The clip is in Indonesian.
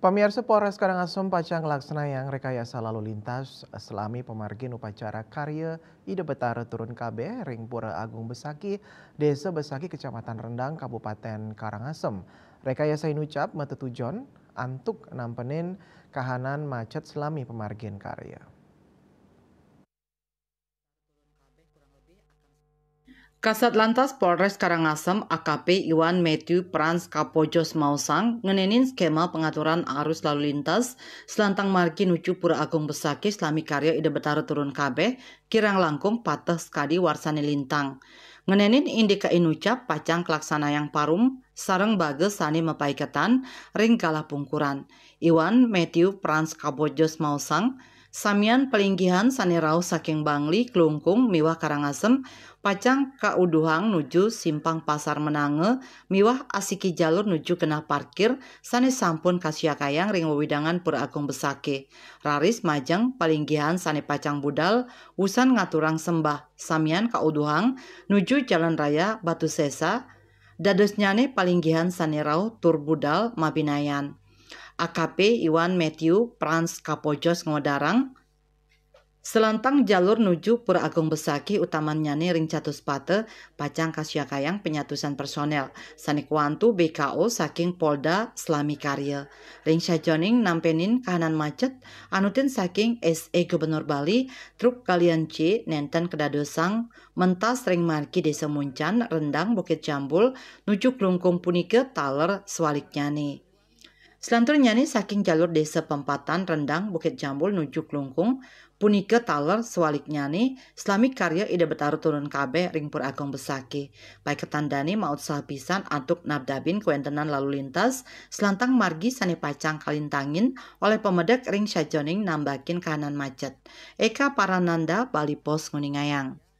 Pamirsa Polres Karangasem Pacang Laksanayang rekayasa lalu lintas selami pemargin upacara karya Ide Betara Turun KB Ring Pura Agung Besaki, Desa Besaki Kecamatan Rendang, Kabupaten Karangasem. Rekayasa inucap metetujon antuk nampenin kahanan macet selami pemargin karya. Kasat Lantas Polres Karangasem AKP Iwan Matthew Prans Kapojos Mausang ngenenin skema pengaturan arus lalu lintas selantang margi nuju Pura Agung Besaki selami karya Ide Betara Turun KB kirang langkung pateh skadi warsani lintang. Ngenenin indika inucap pacang kelaksana yang parum sareng bage sani mepaiketan ring kalah pungkuran. Iwan Matthew Prans Kapojos Mausang samian pelinggihan sani rauh saking Bangli Klungkung miwah Karangasem pacang kauduhang nuju simpang pasar Menange miwah asiki jalur nuju kena parkir sani sampun kasiakayang ring wewidangan Pura Agung Besaki. Raris majeng palinggihan sani pacang budal usan ngaturang sembah samian kauduhang nuju jalan raya Batu Sesa dados nyane palinggihan sani rauh tur budal Mabinayan. AKP Iwan Matthew Prans Kapojos Ngodarang selantang jalur nuju Pura Agung Besaki utamanya ring catus pate pacang kasiakayang penyatusan personel sanikwantu BKO saking Polda Slami Karya ring sajoning nampenin kahanan macet anutin saking SE Gubernur Bali truk kalian C nenten kedadosang mentas ring marki Desa Muncan Rendang Bukit Jambul nuju Klungkung punike taler sewaliknyane. Selanturnya nih saking jalur Desa Pempatan Rendang Bukit Jambul nuju Klungkung punike taler sewaliknya nih selami karya Ide Betara Turun KB ring Pura Agung Besaki. Baik ketandani maut sapisan antuk nabdabin kuentenan lalu lintas selantang margi sani pacang kalintangin oleh pemedek ring sajoning nambakin kahanan macet. Eka Parananda Bali Pos Nguningayang.